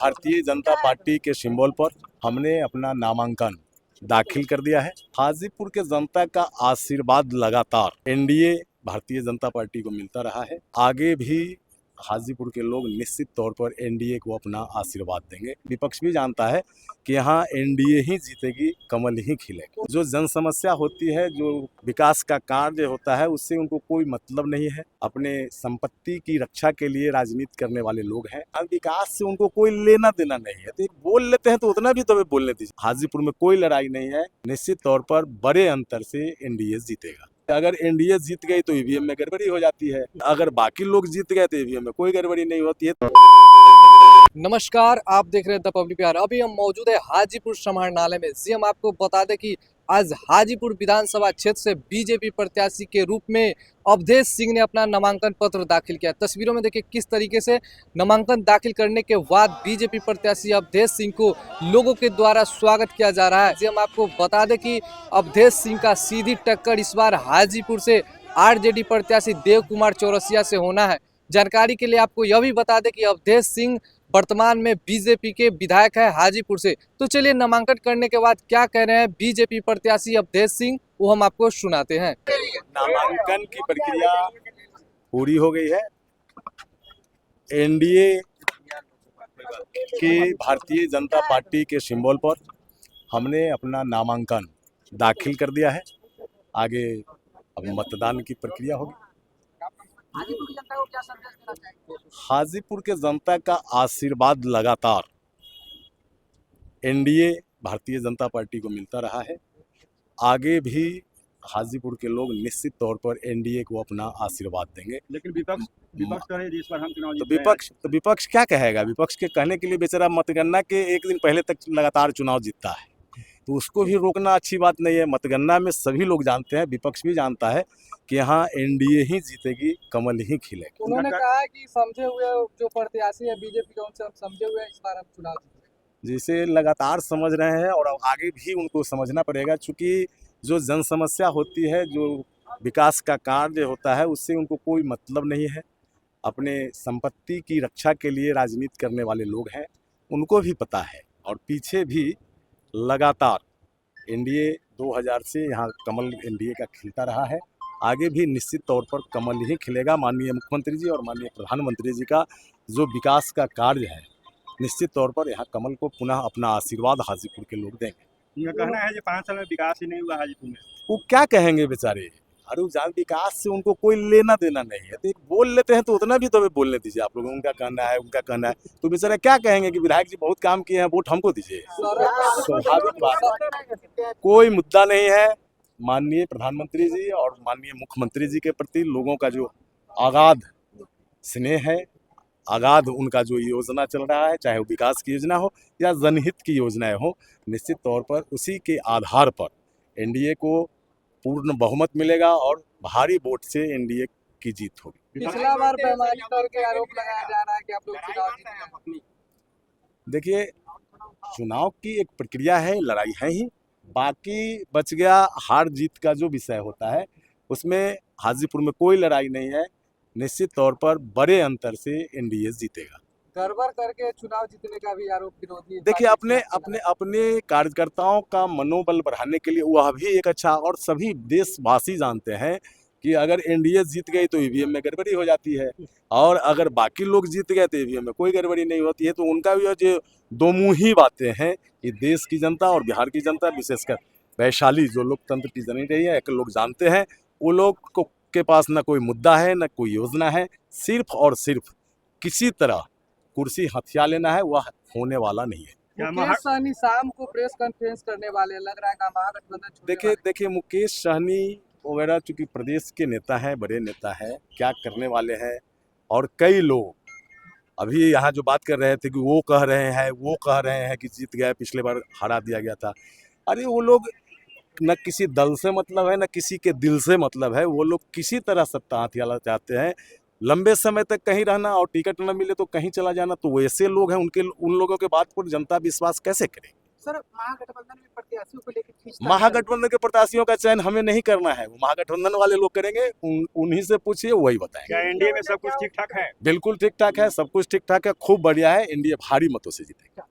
Bharatiya Janata party के symbol पर हमने अपना नामांकन दाखिल कर दिया है। हाजीपुर के जनता का आशीर्वाद लगातार एनडीए भारतीय जनता पार्टी को मिलता रहा है। आगे भी हाजीपुर के लोग निश्चित तौर पर एनडीए को अपना आशीर्वाद देंगे। विपक्ष भी जानता है कि यहाँ एनडीए ही जीतेगी, कमल ही खिलेगी। जो जन समस्या होती है, जो विकास का कार्य होता है, उससे उनको कोई मतलब नहीं है। अपने संपत्ति की रक्षा के लिए राजनीति करने वाले लोग हैं। अब विकास से उनको कोई लेना देना नहीं है। तो बोल लेते हैं तो उतना भी तो हमें बोलने दीजिए। हाजीपुर में कोई लड़ाई नहीं है। निश्चित तौर पर बड़े अंतर से एनडीए जीतेगा। अगर एनडीए जीत गई तो ईवीएम में गड़बड़ी हो जाती है, अगर बाकी लोग जीत गए तो ईवीएम में कोई गड़बड़ी नहीं होती है। नमस्कार, आप देख रहे हैं द पब्लिक प्यार। अभी हम मौजूद है हाजीपुर समाहरणालय में। जी हम आपको बता दें कि आज हाजीपुर विधानसभा क्षेत्र से बीजेपी प्रत्याशी के रूप में अवधेश सिंह ने अपना नामांकन पत्र दाखिल किया। तस्वीरों में देखिए किस तरीके से नामांकन दाखिल करने के बाद बीजेपी प्रत्याशी अवधेश सिंह को लोगों के द्वारा स्वागत किया जा रहा है। जी हम आपको बता दें कि अवधेश सिंह का सीधी टक्कर इस बार हाजीपुर से आरजेडी प्रत्याशी देव कुमार चौरसिया से होना है। जानकारी के लिए आपको यह भी बता दें कि अवधेश सिंह वर्तमान में बीजेपी के विधायक है हाजीपुर से। तो चलिए नामांकन करने के बाद क्या कह रहे हैं बीजेपी प्रत्याशी अवधेश सिंह, वो हम आपको सुनाते हैं। नामांकन की प्रक्रिया पूरी हो गई है। एनडीए की भारतीय जनता पार्टी के सिंबल पर हमने अपना नामांकन दाखिल कर दिया है। आगे अब मतदान की प्रक्रिया होगी। हाजीपुर के जनता का आशीर्वाद लगातार एनडीए भारतीय जनता पार्टी को मिलता रहा है। आगे भी हाजीपुर के लोग निश्चित तौर पर एनडीए को अपना आशीर्वाद देंगे। लेकिन विपक्ष कह रहे हैं इस बार हम चुनाव जीत तो विपक्ष क्या कहेगा? विपक्ष के कहने के लिए बेचारा मतगणना के एक दिन पहले तक लगातार चुनाव जीतता है, तो उसको भी रोकना अच्छी बात नहीं है। मतगणना में सभी लोग जानते हैं, विपक्ष भी जानता है कि यहाँ एनडीए ही जीतेगी, कमल ही खिलेगी। उन्होंने कहा कि समझे हुए जो प्रत्याशी है बीजेपी के, उनसे हम समझे हुए इस बार हम चुनाव जीतेंगे। जिसे लगातार समझ रहे हैं और आगे भी उनको समझना पड़ेगा, क्योंकि जो जन समस्या होती है, जो विकास का कार्य होता है, उससे उनको कोई मतलब नहीं है। अपने संपत्ति की रक्षा के लिए राजनीति करने वाले लोग हैं, उनको भी पता है। और पीछे भी लगातार एनडीए 2000 से यहाँ कमल एनडीए का खिलता रहा है। आगे भी निश्चित तौर पर कमल ही खिलेगा। माननीय मुख्यमंत्री जी और माननीय प्रधानमंत्री जी का जो विकास का कार्य है, निश्चित तौर पर यहाँ कमल को पुनः अपना आशीर्वाद हाजीपुर के लोग देंगे। उनका कहना है कि 5 साल में विकास ही नहीं हुआ हाजीपुर में। वो क्या कहेंगे बेचारे? अरे विकास से उनको कोई लेना देना नहीं है। तो बोल लेते हैं तो उतना भी तो हमें बोलने दीजिए। आप लोग उनका कहना है तो बेचारे क्या कहेंगे कि विधायक जी बहुत काम किए हैं, वोट हमको दीजिए। स्वाभाविक बात, कोई मुद्दा नहीं है। माननीय प्रधानमंत्री जी और माननीय मुख्यमंत्री जी के प्रति लोगों का जो अगाध स्नेह है, अगाध उनका जो योजना चल रहा है, चाहे वो विकास की योजना हो या जनहित की योजनाएं हो, निश्चित तौर पर उसी के आधार पर एनडीए को पूर्ण बहुमत मिलेगा और भारी वोट से एनडीए की जीत होगी। पिछला बार बेईमानी करके आरोप लगाया जा रहा है कि आप लोग चुनाव जीतेंगे। देखिए, चुनाव की एक प्रक्रिया है, लड़ाई है ही। बाकी बच गया हार जीत का जो विषय होता है, उसमें हाजीपुर में कोई लड़ाई नहीं है। निश्चित तौर पर बड़े अंतर से एनडीए जीतेगा। गड़बड़ करके चुनाव जीतने का भी आरोप विरोधी। देखिए, अपने कार्यकर्ताओं का मनोबल बढ़ाने के लिए वह भी एक अच्छा, और सभी देशवासी जानते हैं कि अगर एनडीए जीत गई तो ईवीएम में गड़बड़ी हो जाती है, और अगर बाकी लोग जीत गए तो ईवीएम में कोई गड़बड़ी नहीं होती है। तो उनका भी जो दोमुही बातें हैं, ये देश की जनता और बिहार की जनता, विशेषकर वैशाली जो लोकतंत्र की जमी रही है, एक लोग जानते हैं। वो लोग के पास न कोई मुद्दा है, न कोई योजना है। सिर्फ और सिर्फ किसी तरह कुर्सी हथिया लेना है, वह होने वाला नहीं है। मुकेश सहनी शाम को प्रेस कॉन्फ्रेंस करने वाले, लग रहा है कि महागठबंधन। देखिए मुकेश सहनी वगैरह चूंकि प्रदेश के नेता हैं, बड़े नेता हैं, क्या करने वाले हैं। और कई लोग अभी यहाँ जो बात कर रहे थे कि वो कह रहे हैं कि जीत गए, पिछले बार हरा दिया गया था। अरे वो लोग न किसी दल से मतलब है, न किसी के दिल से मतलब है। वो लोग किसी तरह सत्ता हथियाना चाहते हैं, लंबे समय तक कहीं रहना, और टिकट न मिले तो कहीं चला जाना। तो वैसे लोग हैं, उन लोगों के बात पर जनता विश्वास कैसे करे? सर महागठबंधन में प्रत्याशियों को लेकर खींचतान महागठबंधन के प्रत्याशियों का चयन हमें नहीं करना है, वो महागठबंधन वाले लोग करेंगे, उन्हीं से पूछिए, वही बताएंगे। क्या एनडीए में सब कुछ ठीक ठाक है? बिल्कुल ठीक ठाक है, सब कुछ ठीक ठाक है, खूब बढ़िया है, एनडीए भारी मतों से जीतेगा।